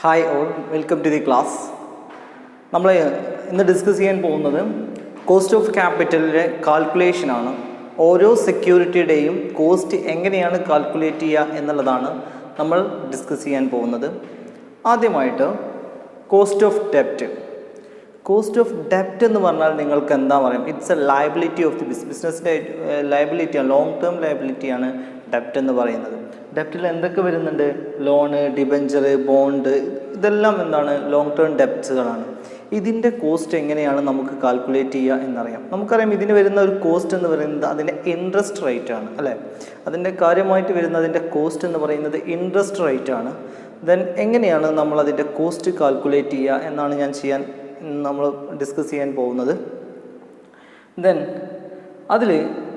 Hi all, welcome to the class. നമ്മൾ ഇന്ന് discuss ചെയ്യാൻ പോകുന്നത് കോസ്റ്റ് ഓഫ് ക്യാപിറ്റലിൻ്റെ കാൽക്കുലേഷനാണ്. ഓരോ സെക്യൂരിറ്റിയുടെയും കോസ്റ്റ് എങ്ങനെയാണ് കാൽക്കുലേറ്റ് ചെയ്യുക എന്നുള്ളതാണ് നമ്മൾ ഡിസ്കസ് ചെയ്യാൻ പോകുന്നത്. ആദ്യമായിട്ട് കോസ്റ്റ് ഓഫ് ഡെപ്റ്റ്. കോസ്റ്റ് ഓഫ് ഡെപ്റ്റ് എന്ന് പറഞ്ഞാൽ നിങ്ങൾക്ക് എന്താ പറയും? It's A liability of the ബിസിനസ്സിൻ്റെ ലയബിലിറ്റിയാണ്, ലോങ് ടേം ലയബിലിറ്റിയാണ് ഡെപ്റ്റ് എന്ന് പറയുന്നത്. ഡെപ്റ്റിൽ എന്തൊക്കെ വരുന്നുണ്ട്? ലോണ്, ഡിബഞ്ചർ, ബോണ്ട്, ഇതെല്ലാം എന്താണ്? ലോങ് ടേം ഡെപ്റ്റ്സുകളാണ്. ഇതിൻ്റെ കോസ്റ്റ് എങ്ങനെയാണ് നമുക്ക് കാൽക്കുലേറ്റ് ചെയ്യുക എന്നറിയാം. നമുക്കറിയാം ഇതിന് വരുന്ന ഒരു കോസ്റ്റ് എന്ന് പറയുന്നത് അതിൻ്റെ ഇൻട്രസ്റ്റ് റേറ്റ് ആണ്, അല്ലേ? അതിൻ്റെ കാര്യമായിട്ട് വരുന്ന അതിൻ്റെ കോസ്റ്റ് എന്ന് പറയുന്നത് ഇൻട്രസ്റ്റ് റേറ്റ് ആണ്. ദെൻ എങ്ങനെയാണ് നമ്മൾ അതിൻ്റെ കോസ്റ്റ് കാൽക്കുലേറ്റ് ചെയ്യുക എന്നാണ് നമ്മൾ ഡിസ്കസ് ചെയ്യാൻ പോകുന്നത്. ദെൻ അതിൽ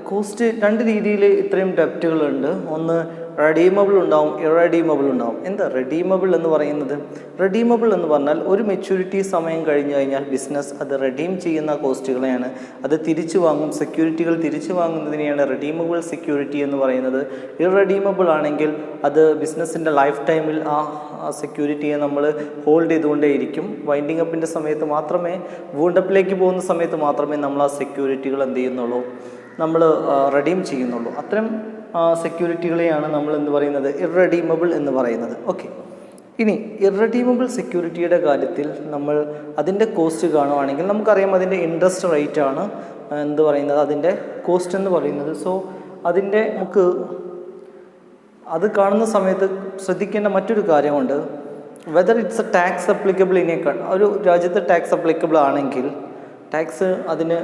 കോസ്റ്റ് രണ്ട് രീതിയിൽ ഇത്രയും ഡെപ്റ്റുകളുണ്ട്. ഒന്ന് റെഡീമബിൾ ഉണ്ടാവും, ഇറഡീമബിൾ ഉണ്ടാവും. എന്താ റെഡീമബിൾ എന്ന് പറയുന്നത്? റെഡീമബിൾ എന്ന് പറഞ്ഞാൽ ഒരു മെച്യൂരിറ്റി സമയം കഴിഞ്ഞു കഴിഞ്ഞാൽ ബിസിനസ് അത് റെഡീം ചെയ്യുന്ന കോസ്റ്റുകളെയാണ്, അത് തിരിച്ചു വാങ്ങും, സെക്യൂരിറ്റികൾ തിരിച്ചു വാങ്ങുന്നതിനെയാണ് റെഡീമബിൾ സെക്യൂരിറ്റി എന്ന് പറയുന്നത്. ഇറഡീമബിൾ ആണെങ്കിൽ അത് ബിസിനസ്സിൻ്റെ ലൈഫ് ടൈമിൽ ആ സെക്യൂരിറ്റിയെ നമ്മൾ ഹോൾഡ് ചെയ്തുകൊണ്ടേയിരിക്കും. വൈൻഡിങ് അപ്പിൻ്റെ സമയത്ത് മാത്രമേ, വൂണ്ടപ്പിലേക്ക് പോകുന്ന സമയത്ത് മാത്രമേ നമ്മൾ ആ സെക്യൂരിറ്റികൾ എന്ത് ചെയ്യുന്നുള്ളൂ, നമ്മൾ റെഡീം ചെയ്യുന്നുള്ളൂ. അത്തരം സെക്യൂരിറ്റികളെയാണ് നമ്മൾ എന്ത് പറയുന്നത്? ഇറഡീമബിൾ എന്ന് പറയുന്നത്. ഓക്കെ, ഇനി ഇറഡീമബിൾ സെക്യൂരിറ്റിയുടെ കാര്യത്തിൽ നമ്മൾ അതിൻ്റെ കോസ്റ്റ് കാണുവാണെങ്കിൽ നമുക്കറിയാം അതിൻ്റെ ഇൻട്രസ്റ്റ് റേറ്റ് ആണ് എന്ത് പറയുന്നത്, അതിൻ്റെ കോസ്റ്റ് എന്ന് പറയുന്നത്. സോ അതിൻ്റെ നമുക്ക് അത് കാണുന്ന സമയത്ത് ശ്രദ്ധിക്കേണ്ട മറ്റൊരു കാര്യമുണ്ട്. Whether it's A tax applicable ഒരു രാജ്യത്ത് ടാക്സ് അപ്ലിക്കബിൾ ആണെങ്കിൽ, ടാക്സ് അതിന്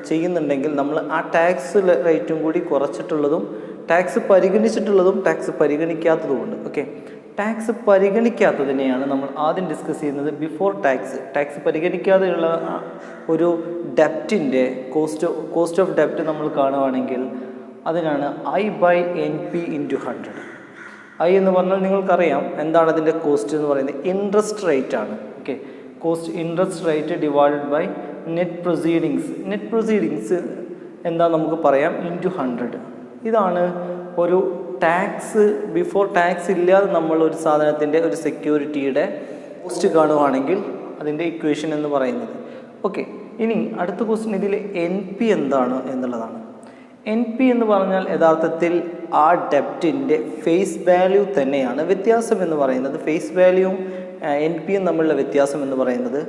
ചെയ്യുന്നുണ്ടെങ്കിൽ നമ്മൾ ആ ടാക്സ് റേറ്റും കൂടി കുറച്ചിട്ടുള്ളതും ടാക്സ് പരിഗണിച്ചിട്ടുള്ളതും ടാക്സ് പരിഗണിക്കാത്തതുമുണ്ട്. ഓക്കെ, ടാക്സ് പരിഗണിക്കാത്തതിനെയാണ് നമ്മൾ ആദ്യം ഡിസ്കസ് ചെയ്യുന്നത് ബിഫോർ ടാക്സ്. ടാക്സ് പരിഗണിക്കാതെയുള്ള ഒരു ഡെപ്റ്റിൻ്റെ കോസ്റ്റ് ഓഫ് ഡെപ്റ്റ് നമ്മൾ കാണുകയാണെങ്കിൽ അതിനാണ് I/NP × 100. I എന്ന് പറഞ്ഞാൽ നിങ്ങൾക്കറിയാം എന്താണ് അതിൻ്റെ കോസ്റ്റ് എന്ന് പറയുന്നത്? ഇൻട്രസ്റ്റ് റേറ്റ് ആണ്. Okay, cost interest rate divided by net proceedings. Net proceedings എന്താ നമുക്ക് പറയാം? × 100. ഇതാണ് ഒരു ടാക്സ് ബിഫോർ ടാക്സ് ഇല്ലാതെ നമ്മൾ ഒരു സാധനത്തിൻ്റെ ഒരു സെക്യൂരിറ്റിയുടെ കോസ്റ്റ് കാണുകയാണെങ്കിൽ അതിൻ്റെ ഇക്വേഷൻ എന്ന് പറയുന്നത്. ഓക്കെ, ഇനി അടുത്ത ക്വസ്റ്റ്യൻ ഇതിൽ NP എന്താണ് എന്നുള്ളതാണ്. NP എന്ന് പറഞ്ഞാൽ യഥാർത്ഥത്തിൽ ആ ഡെപ്റ്റിൻ്റെ ഫേസ് വാല്യൂ തന്നെയാണ്. വ്യത്യാസം എന്ന് പറയുന്നത് ഫേസ് വാല്യൂവും NPയും തമ്മിലുള്ള വ്യത്യാസം എന്ന് പറയുന്നത്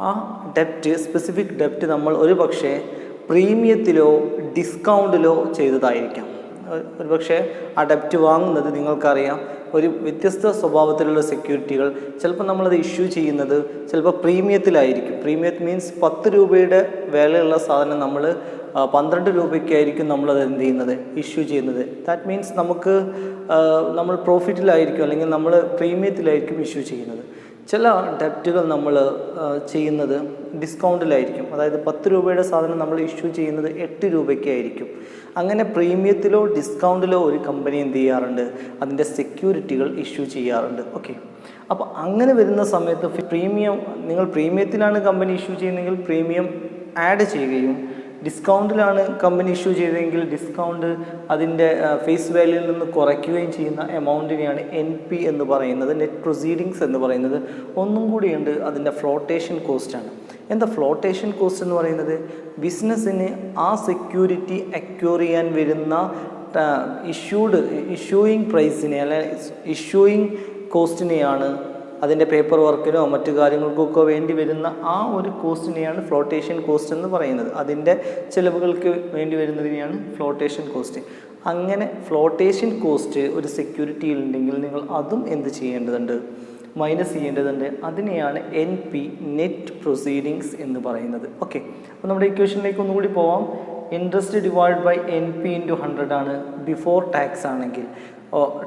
ആ ഡെപ്റ്റ്, സ്പെസിഫിക് ഡെപ്റ്റ് നമ്മൾ ഒരു പക്ഷേ പ്രീമിയത്തിലോ ഡിസ്കൗണ്ടിലോ ചെയ്തതായിരിക്കാം. ഒരു പക്ഷേ ആ ഡെപ്റ്റ് വാങ്ങുന്നത് നിങ്ങൾക്കറിയാം ഒരു വ്യത്യസ്ത സ്വഭാവത്തിലുള്ള സെക്യൂരിറ്റികൾ ചിലപ്പോൾ നമ്മളത് ഇഷ്യൂ ചെയ്യുന്നത് ചിലപ്പോൾ പ്രീമിയത്തിലായിരിക്കും. പ്രീമിയം മീൻസ് 10 രൂപയുടെ വിലയുള്ള സാധനം നമ്മൾ 12 രൂപയ്ക്കായിരിക്കും നമ്മളത് എന്ത് ചെയ്യുന്നത്, ഇഷ്യൂ ചെയ്യുന്നത്. ദാറ്റ് മീൻസ് നമ്മൾ പ്രോഫിറ്റിലായിരിക്കും അല്ലെങ്കിൽ നമ്മൾ പ്രീമിയത്തിലായിരിക്കും ഇഷ്യൂ ചെയ്യുന്നത്. ചില ഡെപ്റ്റുകൾ നമ്മൾ ചെയ്യുന്നത് ഡിസ്കൗണ്ടിലായിരിക്കും. അതായത് 10 രൂപയുടെ സാധനം നമ്മൾ ഇഷ്യൂ ചെയ്യുന്നത് 8 രൂപയ്ക്കായിരിക്കും. അങ്ങനെ പ്രീമിയത്തിലോ ഡിസ്കൗണ്ടിലോ ഒരു കമ്പനി എന്ത് ചെയ്യാറുണ്ട്? അതിൻ്റെ സെക്യൂരിറ്റികൾ ഇഷ്യൂ ചെയ്യാറുണ്ട്. ഓക്കെ, അപ്പോൾ അങ്ങനെ വരുന്ന സമയത്ത് നിങ്ങൾ പ്രീമിയത്തിലാണ് കമ്പനി ഇഷ്യൂ ചെയ്യുന്നതെങ്കിൽ പ്രീമിയം ആഡ് ചെയ്യുകയും ഡിസ്കൗണ്ടിലാണ് കമ്പനി ഇഷ്യൂ ചെയ്തതെങ്കിൽ ഡിസ്കൗണ്ട് അതിൻ്റെ ഫേസ് വാല്യൂയിൽ നിന്ന് കുറയ്ക്കുകയും ചെയ്യുന്ന എമൗണ്ടിനെയാണ് NP എന്ന് പറയുന്നത്, നെറ്റ് പ്രൊസീഡിങ്സ് എന്ന് പറയുന്നത്. ഒന്നും കൂടിയുണ്ട്, അതിൻ്റെ ഫ്ലോട്ടേഷൻ കോസ്റ്റാണ്. എന്താ ഫ്ലോട്ടേഷൻ കോസ്റ്റ് എന്ന് പറയുന്നത്? ബിസിനസ്സിന് ആ സെക്യൂരിറ്റി അക്വയർ ചെയ്യാൻ വരുന്ന ഇഷ്യൂയിങ് പ്രൈസിനെ അല്ലെങ്കിൽ ഇഷ്യൂയിങ് കോസ്റ്റിനെയാണ്, അതിൻ്റെ പേപ്പർ വർക്കിനോ മറ്റു കാര്യങ്ങൾക്കൊക്കെ വേണ്ടി വരുന്ന ആ ഒരു കോസ്റ്റിനെയാണ് ഫ്ലോട്ടേഷൻ കോസ്റ്റ് എന്ന് പറയുന്നത്. അതിൻ്റെ ചിലവുകൾക്ക് വേണ്ടി വരുന്നതിനെയാണ് ഫ്ലോട്ടേഷൻ കോസ്റ്റ്. അങ്ങനെ ഫ്ലോട്ടേഷൻ കോസ്റ്റ് ഒരു സെക്യൂരിറ്റിയിൽ ഉണ്ടെങ്കിൽ നിങ്ങൾ അതും എന്ത് ചെയ്യേണ്ടതുണ്ട്? മൈനസ് ചെയ്യേണ്ടതുണ്ട്. അതിനെയാണ് NP, നെറ്റ് പ്രൊസീഡിങ്സ് എന്ന് പറയുന്നത്. ഓക്കെ, അപ്പോൾ നമ്മുടെ ഇക്വേഷനിലേക്ക് ഒന്നുകൂടി പോവാം. ഇൻട്രസ്റ്റ് ഡിവൈഡ് ബൈ NP × 100 ആണ് ബിഫോർ ടാക്സ് ആണെങ്കിൽ.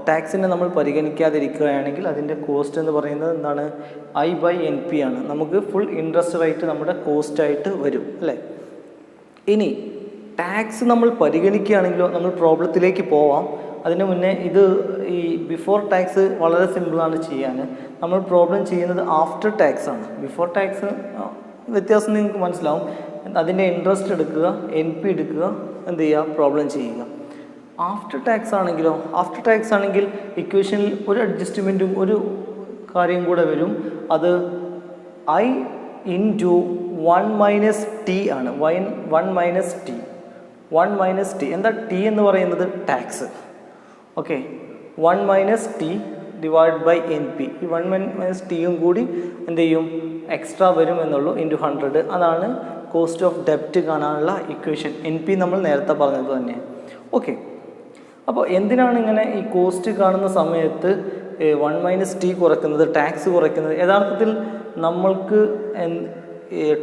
ടാക്സിനെ നമ്മൾ പരിഗണിക്കാതിരിക്കുകയാണെങ്കിൽ അതിൻ്റെ കോസ്റ്റ് എന്ന് പറയുന്നത് എന്താണ്? I/NP ആണ്. നമുക്ക് ഫുൾ ഇൻട്രസ്റ്റ് റേറ്റ് നമ്മുടെ കോസ്റ്റായിട്ട് വരും, അല്ലേ? ഇനി ടാക്സ് നമ്മൾ പരിഗണിക്കുകയാണെങ്കിലോ നമ്മൾ പ്രോബ്ലത്തിലേക്ക് പോവാം. അതിന് മുന്നേ ഈ ബിഫോർ ടാക്സ് വളരെ സിമ്പിളാണ് ചെയ്യാൻ. നമ്മൾ പ്രോബ്ലം ചെയ്യുന്നത് ആഫ്റ്റർ ടാക്സ് ആണ്. ബിഫോർ ടാക്സ് വ്യത്യാസം നിങ്ങൾക്ക് മനസ്സിലാവും. അതിൻ്റെ ഇൻട്രസ്റ്റ് എടുക്കുക, NP എടുക്കുക, എന്ത് ചെയ്യുക, പ്രോബ്ലം ചെയ്യുക. ആഫ്റ്റർ ടാക്സ് ആണെങ്കിലോ, ആഫ്റ്റർ ടാക്സ് ആണെങ്കിൽ ഇക്വേഷനിൽ ഒരു അഡ്ജസ്റ്റ്മെൻറ്റും ഒരു കാര്യം കൂടെ വരും. അത് I ഇൻറ്റു 1 മൈനസ് ടി ആണ്. 1 മൈനസ് ടി. 1 മൈനസ് ടി എന്താ? ടി എന്ന് പറയുന്നത് tax. Okay, 1 minus T divide by N P. ഈ 1 മൈനസ് ടിയും കൂടി എന്ത് ചെയ്യും? എക്സ്ട്രാ വരും എന്നുള്ളൂ, ഇൻറ്റു 100. അതാണ് കോസ്റ്റ് ഓഫ് ഡെപ്റ്റ് കാണാനുള്ള ഇക്വേഷൻ. എൻ പി നമ്മൾ നേരത്തെ പറഞ്ഞത് തന്നെ. ഓക്കെ, അപ്പോൾ എന്തിനാണ് ഇങ്ങനെ ഈ കോസ്റ്റ് കാണുന്ന സമയത്ത് 1 മൈനസ് ടി കുറയ്ക്കുന്നത്, ടാക്സ് കുറയ്ക്കുന്നത്? യഥാർത്ഥത്തിൽ നമ്മൾക്ക്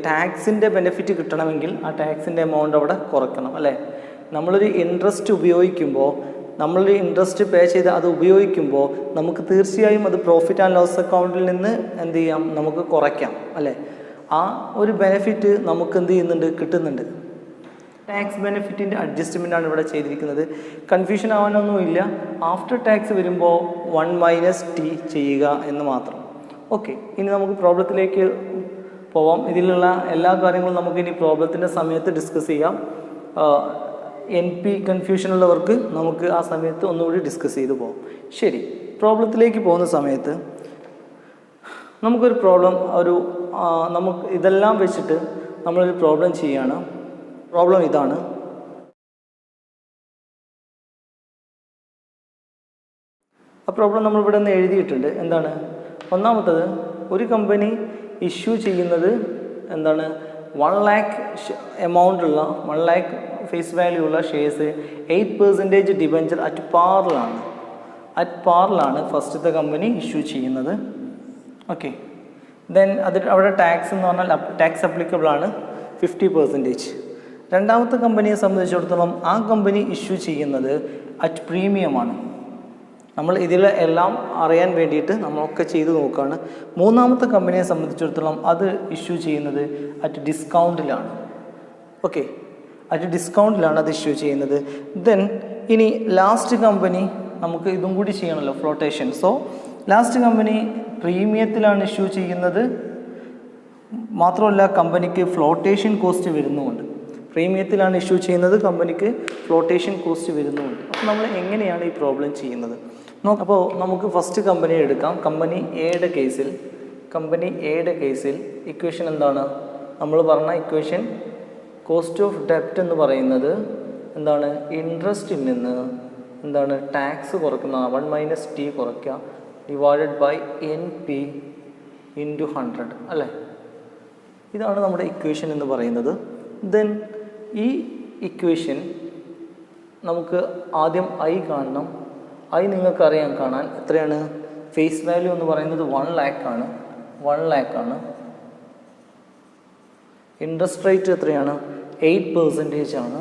ടാക്സിൻ്റെ ബെനിഫിറ്റ് കിട്ടണമെങ്കിൽ ആ ടാക്സിൻ്റെ എമൗണ്ട് അവിടെ കുറയ്ക്കണം, അല്ലേ? നമ്മളൊരു ഇൻട്രസ്റ്റ് ഉപയോഗിക്കുമ്പോൾ, നമ്മളൊരു ഇൻട്രസ്റ്റ് പേ ചെയ്ത് അത് ഉപയോഗിക്കുമ്പോൾ നമുക്ക് തീർച്ചയായും അത് പ്രോഫിറ്റ് ആൻഡ് ലോസ് അക്കൗണ്ടിൽ നിന്ന് എന്ത് ചെയ്യാം? നമുക്ക് കുറയ്ക്കാം, അല്ലേ? ആ ഒരു ബെനിഫിറ്റ് നമുക്ക് എന്ത് ചെയ്യുന്നുണ്ട്? കിട്ടുന്നുണ്ട്. ടാക്സ് ബെനിഫിറ്റിൻ്റെ അഡ്ജസ്റ്റ്മെൻ്റാണ് ഇവിടെ ചെയ്തിരിക്കുന്നത്. കൺഫ്യൂഷൻ ആവാനൊന്നുമില്ല. ആഫ്റ്റർ ടാക്സ് വരുമ്പോൾ 1 മൈനസ് ടി ചെയ്യുക എന്ന് മാത്രം. ഓക്കെ, ഇനി നമുക്ക് പ്രോബ്ലത്തിലേക്ക് പോവാം. ഇതിലുള്ള എല്ലാ കാര്യങ്ങളും നമുക്ക് ഇനി പ്രോബ്ലത്തിൻ്റെ സമയത്ത് ഡിസ്കസ് ചെയ്യാം. എൻ പി കൺഫ്യൂഷനുള്ളവർക്ക് നമുക്ക് ആ സമയത്ത് ഒന്നുകൂടി ഡിസ്കസ് ചെയ്ത് പോകാം. ശരി, പ്രോബ്ലത്തിലേക്ക് പോകുന്ന സമയത്ത് നമുക്കൊരു പ്രോബ്ലം, നമുക്ക് ഇതെല്ലാം വെച്ചിട്ട് നമ്മളൊരു പ്രോബ്ലം ചെയ്യുകയാണ്. പ്രോബ്ലം ഇതാണ്. ആ പ്രോബ്ലം നമ്മളിവിടെ നിന്ന് എഴുതിയിട്ടുണ്ട്. എന്താണ്? ഒന്നാമത്തത്, ഒരു കമ്പനി ഇഷ്യൂ ചെയ്യുന്നത് എന്താണ്? 1 lakh എമൗണ്ട് ഉള്ള 1 lakh ഫേസ് വാല്യൂ ഉള്ള ഷെയർസ് 8% ഡിബഞ്ചർ അറ്റ് പാറിലാണ് ഫസ്റ്റത്തെ കമ്പനി ഇഷ്യൂ ചെയ്യുന്നത്. ഓക്കെ, ദെൻ അവിടെ ടാക്സ് എന്ന് പറഞ്ഞാൽ ടാക്സ് അപ്ലിക്കബിൾ ആണ് 50%. രണ്ടാമത്തെ കമ്പനിയെ സംബന്ധിച്ചിടത്തോളം ആ കമ്പനി ഇഷ്യൂ ചെയ്യുന്നത് അറ്റ് പ്രീമിയമാണ്. നമ്മൾ ഇതിൽ എല്ലാം അറിയാൻ വേണ്ടിയിട്ട് നമ്മളൊക്കെ ചെയ്ത് നോക്കുകയാണ്. മൂന്നാമത്തെ കമ്പനിയെ സംബന്ധിച്ചിടത്തോളം അത് ഇഷ്യൂ ചെയ്യുന്നത് അറ്റ് ഡിസ്കൗണ്ടിലാണ്. ഓക്കെ, അറ്റ് ഡിസ്കൗണ്ടിലാണ് അത് ഇഷ്യൂ ചെയ്യുന്നത്. ദെൻ ഇനി ലാസ്റ്റ് കമ്പനി നമുക്ക് ഇതും കൂടി ചെയ്യണമല്ലോ, ഫ്ലോട്ടേഷൻ. സോ ലാസ്റ്റ് കമ്പനി പ്രീമിയത്തിലാണ് ഇഷ്യൂ ചെയ്യുന്നത്. മാത്രമല്ല കമ്പനിക്ക് ഫ്ലോട്ടേഷൻ കോസ്റ്റ് വരുന്നുമുണ്ട്. പ്രീമിയത്തിലാണ് ഇഷ്യൂ ചെയ്യുന്നത്, കമ്പനിക്ക് ഫ്ലോട്ടേഷൻ കോസ്റ്റ് വരുന്നുമുണ്ട്. അപ്പോൾ നമ്മൾ എങ്ങനെയാണ് ഈ പ്രോബ്ലം ചെയ്യുന്നത്? അപ്പോൾ നമുക്ക് ഫസ്റ്റ് കമ്പനി എടുക്കാം. കമ്പനി എയുടെ കേസിൽ ഇക്വേഷൻ എന്താണ്? നമ്മൾ പറഞ്ഞ ഇക്വേഷൻ കോസ്റ്റ് ഓഫ് ഡെപ്റ്റ് എന്ന് പറയുന്നത് എന്താണ്? ഇൻട്രസ്റ്റിൽ നിന്ന് എന്താണ്? ടാക്സ് കുറയ്ക്കുന്ന 1 മൈനസ് ടി കുറയ്ക്കുക divided by N P into 100, അല്ലേ? ഇതാണ് നമ്മുടെ ഇക്വേഷൻ എന്ന് പറയുന്നത്. ദെൻ ഈ ഇക്വേഷൻ നമുക്ക് ആദ്യം ഐ കാണണം. ഐ നിങ്ങൾക്കറിയാം കാണാൻ. എത്രയാണ്? ഫേസ് വാല്യൂ എന്ന് പറയുന്നത് 1 lakh ആണ്. 1 lakh ആണ്. ഇൻട്രസ്റ്റ് റേറ്റ് എത്രയാണ്? 8% ആണ്.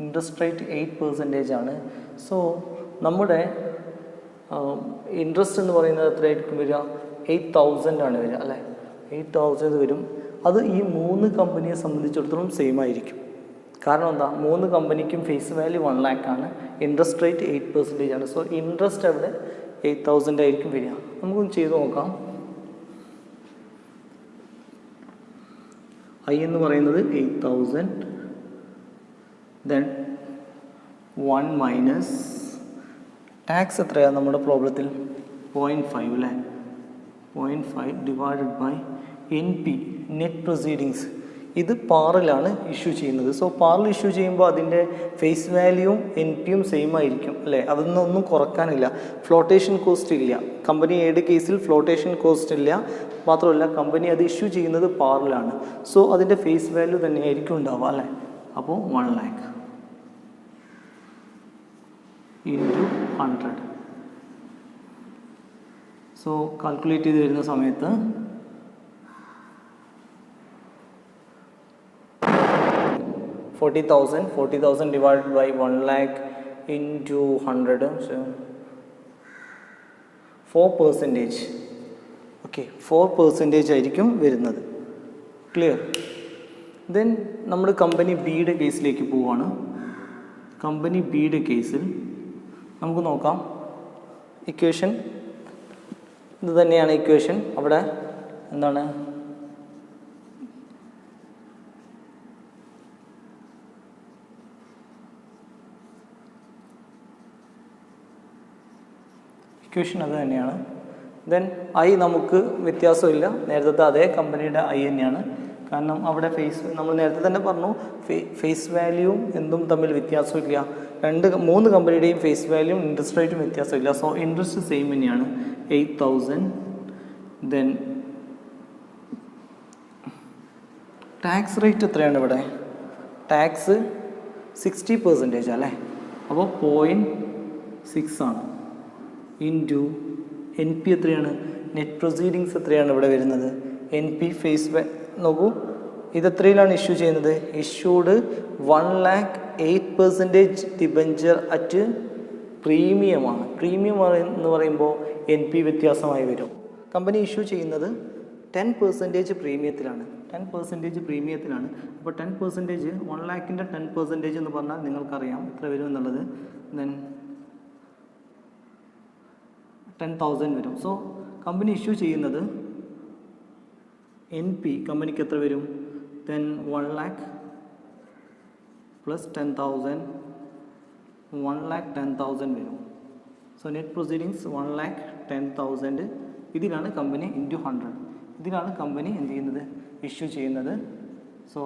ഇൻട്രസ്റ്റ് റേറ്റ് 8% ആണ്. സോ നമ്മുടെ ഇൻട്രസ്റ്റ് എന്ന് പറയുന്നത് എത്രയായിരിക്കും വരിക? 8,000 ആണ് വരിക, അല്ലേ? 8,000 വരും. അത് ഈ 3 കമ്പനിയെ സംബന്ധിച്ചിടത്തോളം സെയിം ആയിരിക്കും. കാരണം എന്താ? 3 കമ്പനിക്കും ഫേസ് വാല്യൂ 1 lakh ആണ്, ഇൻട്രസ്റ്റ് റേറ്റ് 8% ആണ്. സോ ഇൻട്രസ്റ്റ് അവിടെ 8,000 ആയിരിക്കും വരിക. നമുക്കൊന്ന് ചെയ്ത് നോക്കാം. ഐ എന്ന് പറയുന്നത് 8,000, ദെൻ 1 മൈനസ് ടാക്സ് എത്രയാണ് നമ്മുടെ പ്രോബ്ലത്തിൽ? 0.5, അല്ലേ? 0.5 divided by N P net proceedings. ഇത് പാറിലാണ് ഇഷ്യൂ ചെയ്യുന്നത്. സോ പാറിൽ ഇഷ്യൂ ചെയ്യുമ്പോൾ അതിൻ്റെ ഫേസ് വാല്യൂവും എൻ പിയും സെയിം ആയിരിക്കും, അല്ലേ? അതൊന്നും കുറക്കാനില്ല. ഫ്ലോട്ടേഷൻ കോസ്റ്റ് ഇല്ല. കമ്പനി എയുടെ കേസിൽ ഫ്ലോട്ടേഷൻ കോസ്റ്റ് ഇല്ല. മാത്രമല്ല കമ്പനി അത് ഇഷ്യൂ ചെയ്യുന്നത് പാറിലാണ്. സോ അതിൻ്റെ ഫേസ് വാല്യൂ തന്നെയായിരിക്കും ഉണ്ടാവുക, അല്ലേ? അപ്പോൾ 1 lakh ഇൻറ്റു 100. സോ കാൽക്കുലേറ്റ് ചെയ്ത് വരുന്ന സമയത്ത് 40,000 divided by 1 lakh into 100, so 4%. Okay, 4% ആയിരിക്കും വരുന്നത്. ക്ലിയർ? ദെൻ നമ്മൾ കമ്പനി ബിയുടെ കേസിലേക്ക് പോവുകയാണ്. കമ്പനി ബിയുടെ കേസിൽ നമുക്ക് നോക്കാം. ഇക്വേഷൻ ഇത് തന്നെയാണ് ഇക്വേഷൻ. അവിടെ എന്താണ്? ഇക്വേഷൻ അത് തന്നെയാണ്. ദെൻ ഐ നമുക്ക് വ്യത്യാസമില്ല, നേരത്തെ അതേ കമ്പനിയുടെ ഐ തന്നെയാണ്. കാരണം അവിടെ നമ്മൾ നേരത്തെ തന്നെ പറഞ്ഞു ഫേസ് വാല്യൂവും എന്തും തമ്മിൽ വ്യത്യാസമില്ല. 3 കമ്പനിയുടെയും ഫേസ് വാല്യൂവും ഇൻട്രസ്റ്റ് റേറ്റും വ്യത്യാസമില്ല. സോ ഇൻട്രസ്റ്റ് സെയിം തന്നെയാണ് 8,000. ദെൻ ടാക്സ് റേറ്റ് എത്രയാണ് ഇവിടെ? ടാക്സ് 60% അല്ലേ? അപ്പോൾ 0.6 ആണ്. ഇൻറ്റു എൻ പി എത്രയാണ്? നെറ്റ് പ്രൊസീഡിങ്സ് എത്രയാണ് ഇവിടെ വരുന്നത്? എൻ പി ഫേസ് നോക്കൂ, ഇതെത്രയിലാണ് ഇഷ്യൂ ചെയ്യുന്നത്? ഇഷ്യൂഡ് 1,08,000 ഡിബഞ്ചർ അറ്റ് പ്രീമിയമാണ്. പ്രീമിയം എന്ന് പറയുമ്പോൾ എൻ പി വ്യത്യാസമായി വരും. കമ്പനി ഇഷ്യൂ ചെയ്യുന്നത് 10% പ്രീമിയത്തിലാണ്. 10% പ്രീമിയത്തിലാണ്. അപ്പോൾ 10% 1 lakhൻ്റെ 10% എന്ന് പറഞ്ഞാൽ നിങ്ങൾക്കറിയാം എത്ര വരും എന്നുള്ളത്. ദെൻ 10,000 വരും. സോ കമ്പനി ഇഷ്യൂ ചെയ്യുന്നത് എൻ പി കമ്പനിക്ക് എത്ര വരും? ദെൻ 1 lakh പ്ലസ് 10,000 1,10,000 വരും. So net proceedings 1,10,000. ഇതിലാണ് കമ്പനി ഇൻറ്റു 100. ഇതിലാണ് കമ്പനി എന്ത് ചെയ്യുന്നത്? ഇഷ്യൂ ചെയ്യുന്നത്. സോ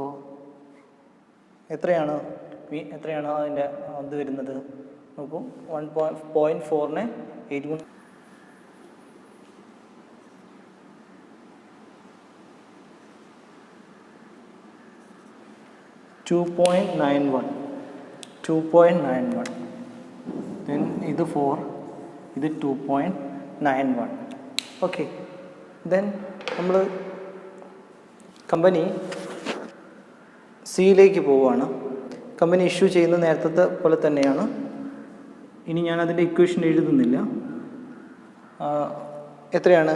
എത്രയാണ് അതിൻ്റെ ഇത് വരുന്നത്? നോക്കൂ, 1.4നെ 8 2.91. ദെൻ ഇത് 4, ഇത് 2.91. ഓക്കെ. ദെൻ നമ്മൾ കമ്പനി സിയിലേക്ക് പോവുകയാണ്. കമ്പനി ഇഷ്യൂ ചെയ്യുന്ന നേരത്തെ പോലെ തന്നെയാണ്. ഇനി ഞാൻ അതിൻ്റെ ഇക്വേഷൻ എഴുതുന്നില്ല. എത്രയാണ്?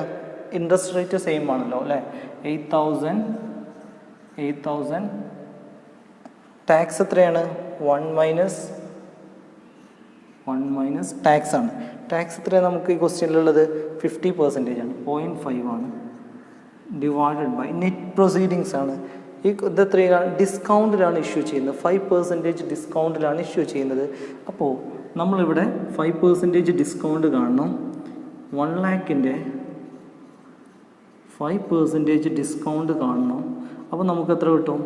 ഇൻട്രസ്റ്റ് റേറ്റ് സെയിം ആണല്ലോ അല്ലേ? 8,000. ടാക്സ് എത്രയാണ്? 1 മൈനസ് ടാക്സ് ആണ്. ടാക്സ് എത്രയാണ് നമുക്ക് ഈ ക്വസ്റ്റ്യനിലുള്ളത്? 50% ആണ്. 0.5 ആണ്. ഡിവൈഡഡ് ബൈ നെറ്റ് പ്രൊസീഡിങ്സ് ആണ്. ഇതെത്രയാണ്? ഡിസ്കൗണ്ടിലാണ് ഇഷ്യൂ ചെയ്യുന്നത്. 5% ഡിസ്കൗണ്ടിലാണ് ഇഷ്യൂ ചെയ്യുന്നത്. അപ്പോൾ നമ്മളിവിടെ 5% ഡിസ്കൗണ്ട് കാണണം. 1 lakhൻ്റെ 5% ഡിസ്കൗണ്ട് കാണണം. അപ്പോൾ നമുക്ക് എത്ര കിട്ടും?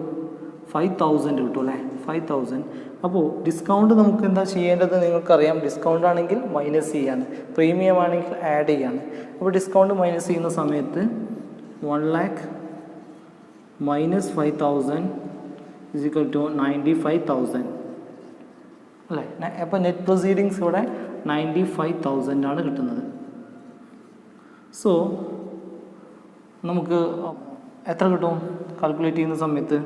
5,000 കിട്ടും അല്ലേ? 5,000. അപ്പോൾ ഡിസ്കൗണ്ട് നമുക്ക് എന്താ ചെയ്യേണ്ടത്? നിങ്ങൾക്കറിയാം, ഡിസ്കൗണ്ട് ആണെങ്കിൽ മൈനസ് ചെയ്യാണ്, പ്രീമിയം ആണെങ്കിൽ ആഡ് ചെയ്യാണ്. അപ്പോൾ ഡിസ്കൗണ്ട് മൈനസ് ചെയ്യുന്ന സമയത്ത് 1 lakh minus 5,000 is equal to 95,000 അല്ലേ? അപ്പോൾ നെറ്റ് പ്രൊസീഡിങ്സ് ഇവിടെ 95,000 ആണ് കിട്ടുന്നത്. സോ നമുക്ക് എത്ര കിട്ടും കാൽക്കുലേറ്റ് ചെയ്യുന്ന സമയത്ത്?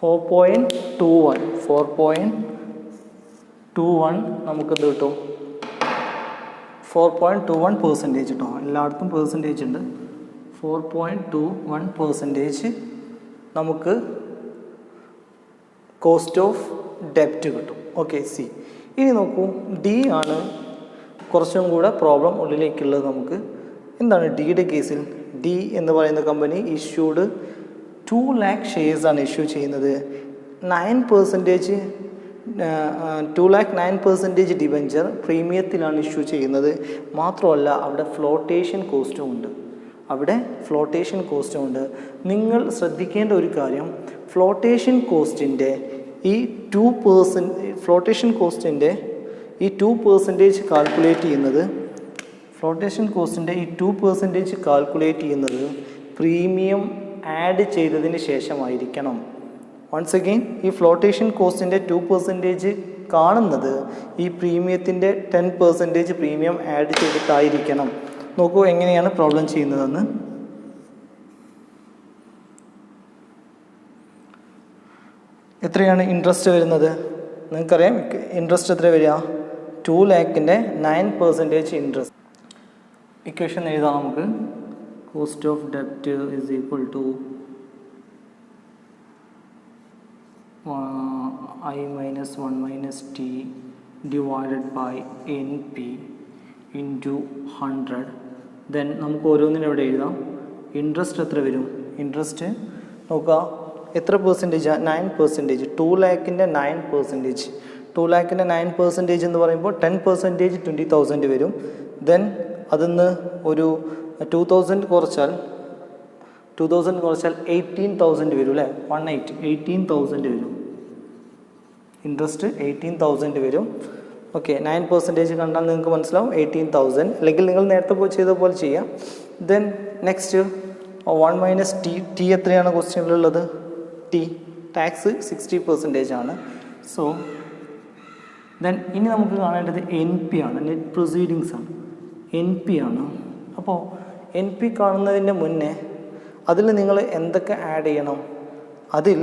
4.21 നമുക്കെന്ത് കിട്ടും? 4.21% കേട്ടോ. എല്ലായിടത്തും പെർസെൻറ്റേജ് ഉണ്ട്. 4.21% നമുക്ക് കോസ്റ്റ് ഓഫ് ഡെപ്റ്റ് കിട്ടും. Okay, C. ഇനി നോക്കൂ, ഡി ആണ് കുറച്ചും കൂടെ പ്രോബ്ലം ഉള്ളിലേക്കുള്ളത്. നമുക്ക് എന്താണ് ഡിയുടെ കേസിൽ? ഡി എന്ന് പറയുന്ന കമ്പനി ഇഷ്യൂഡ് 2 lakh ഷെയർസ് ആണ് ഇഷ്യൂ ചെയ്യുന്നത്. 9% ഡിബഞ്ചർ പ്രീമിയത്തിലാണ് ഇഷ്യൂ ചെയ്യുന്നത്. മാത്രമല്ല അവിടെ ഫ്ലോട്ടേഷൻ കോസ്റ്റും ഉണ്ട്. നിങ്ങൾ ശ്രദ്ധിക്കേണ്ട ഒരു കാര്യം, ഫ്ലോട്ടേഷൻ കോസ്റ്റിൻ്റെ ഈ 2% കാൽക്കുലേറ്റ് ചെയ്യുന്നത് പ്രീമിയം ആഡ് ചെയ്തതിന് ശേഷമായിരിക്കണം. വൺസ് അഗെയിൻ, ഈ ഫ്ലോട്ടേഷൻ കോസ്റ്റിൻ്റെ 2% കാണുന്നത് ഈ പ്രീമിയത്തിൻ്റെ 10% പ്രീമിയം ആഡ് ചെയ്തിട്ടായിരിക്കണം. നോക്കൂ എങ്ങനെയാണ് പ്രോബ്ലം ചെയ്യുന്നതെന്ന്. എത്രയാണ് ഇൻട്രസ്റ്റ് വരുന്നത്? നിങ്ങൾക്കറിയാം ഇൻട്രസ്റ്റ് എത്ര വരിക? 2 lakhൻ്റെ 9% ഇൻട്രസ്റ്റ്. ഇക്വേഷൻ എഴുതാം നമുക്ക്. കോസ്റ്റ് ഓഫ് ഡെപ്റ്റ് is equal to I minus 1 minus t divided by NP into 100. Then നമുക്ക് ഓരോന്നിനും എവിടെ എഴുതാം? ഇൻട്രസ്റ്റ് എത്ര വരും? ഇൻട്രസ്റ്റ് നോക്കുക, എത്ര പെർസെൻറ്റേജാണ്? 9%. 2 ലാക്കിൻ്റെ 9%. 2 ലാക്കിൻ്റെ 9% എന്ന് പറയുമ്പോൾ 10% 20,000 വരും. ദെൻ അതിന്ന് ഒരു 2,000 കുറച്ചാൽ 18,000 വരും അല്ലേ? 18,000 വരും. ഇൻട്രസ്റ്റ് 18,000 വരും. ഓക്കെ, 9% കണ്ടാൽ നിങ്ങൾക്ക് മനസ്സിലാവും 18,000. അല്ലെങ്കിൽ നിങ്ങൾ നേരത്തെ പോയി ചെയ്ത പോലെ ചെയ്യാം. ദെൻ നെക്സ്റ്റ് 1 മൈനസ് ടി എത്രയാണ് ക്വസ്റ്റ്യനിലുള്ളത്? ടി ടാക്സ് 60% ആണ്. സോ ദെൻ ഇനി നമുക്ക് കാണേണ്ടത് എൻ പി ആണ്, നെറ്റ് പ്രൊസീഡിങ്സ് ആണ്, എൻ പി ആണ്. അപ്പോൾ എൻ പി കാണുന്നതിൻ്റെ മുന്നേ അതിൽ നിങ്ങൾ എന്തൊക്കെ ആഡ് ചെയ്യണം? അതിൽ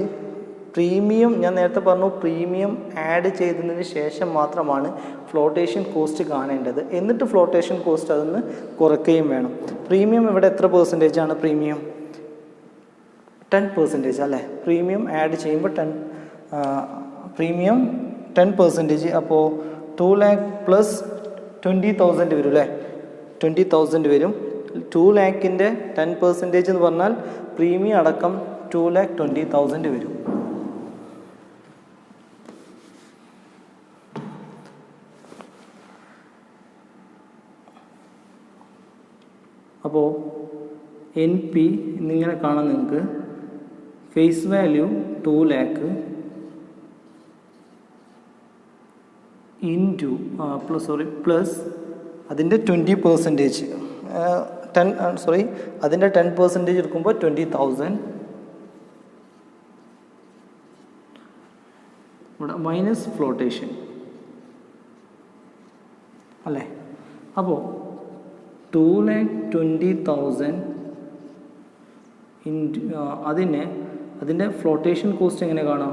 പ്രീമിയം, ഞാൻ നേരത്തെ പറഞ്ഞു, പ്രീമിയം ആഡ് ചെയ്തതിന് ശേഷം മാത്രമാണ് ഫ്ലോട്ടേഷൻ കോസ്റ്റ് കാണേണ്ടത്. എന്നിട്ട് ഫ്ലോട്ടേഷൻ കോസ്റ്റ് അതൊന്ന് കുറയ്ക്കുകയും വേണം. പ്രീമിയം ഇവിടെ എത്ര പെർസെൻറ്റേജാണ്? പ്രീമിയം 10% അല്ലേ? പ്രീമിയം ആഡ് ചെയ്യുമ്പോൾ പ്രീമിയം 10%. അപ്പോൾ 2 lakh പ്ലസ് 20,000 വരും അല്ലേ? 20,000 വരും. 2 ലാക്കിൻ്റെ 10% എന്ന് പറഞ്ഞാൽ പ്രീമിയം അടക്കം 2,20,000 വരും. അപ്പോൾ എൻ പി എന്നിങ്ങനെ കാണാൻ നിങ്ങൾക്ക് face value 2 lakh into plus അതിൻ്റെ 20%, അതിൻ്റെ 10% എടുക്കുമ്പോൾ 20,000 ഇവിടെ മൈനസ് ഫ്ലോട്ടേഷൻ അല്ലേ? അപ്പോൾ 2,20,000 ഇൻറ്റു അതിൻ്റെ ഫ്ലോട്ടേഷൻ കോസ്റ്റ് എങ്ങനെ കാണാം?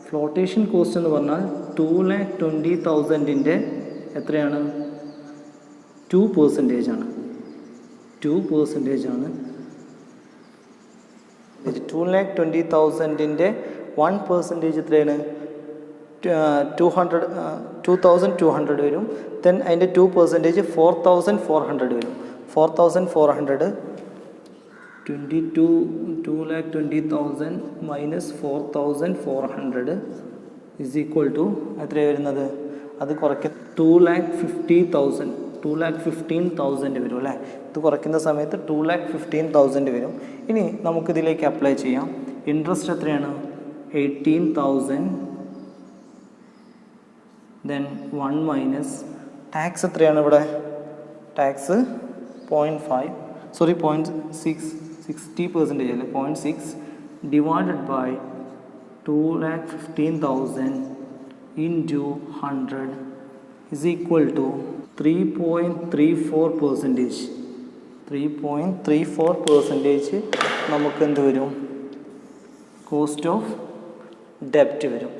ഫ്ലോട്ടേഷൻ കോസ്റ്റ് എന്ന് പറഞ്ഞാൽ 2,20,000 എത്രയാണ്? 2% ആണ്. 2% ആണ്. 2,20,000 1% എത്രയാണ്? 2,200 വരും. ദെൻ അതിൻ്റെ 2% 4,400 വരും. 4,400 2,20,000 മൈനസ് 4,400 ഇസ് ഈക്വൽ ടു എത്രയാണ് വരുന്നത്? അത് കുറയ്ക്കും 2,15,000 വരും അല്ലേ? ഇത് കുറയ്ക്കുന്ന സമയത്ത് 2,15,000 വരും. ഇനി നമുക്കിതിലേക്ക് അപ്ലൈ ചെയ്യാം. ഇൻട്രസ്റ്റ് എത്രയാണ്? 18,000. ദെൻ 1 മൈനസ് ടാക്സ് എത്രയാണ് ഇവിടെ? ടാക്സ് 60% അല്ലേ? 0.6 divided by 2,15,000 into 100 is equal to 3.34%. 3.34% നമുക്ക് എന്ത് വരും? കോസ്റ്റ് ഓഫ് ഡെപ്റ്റ് വരും.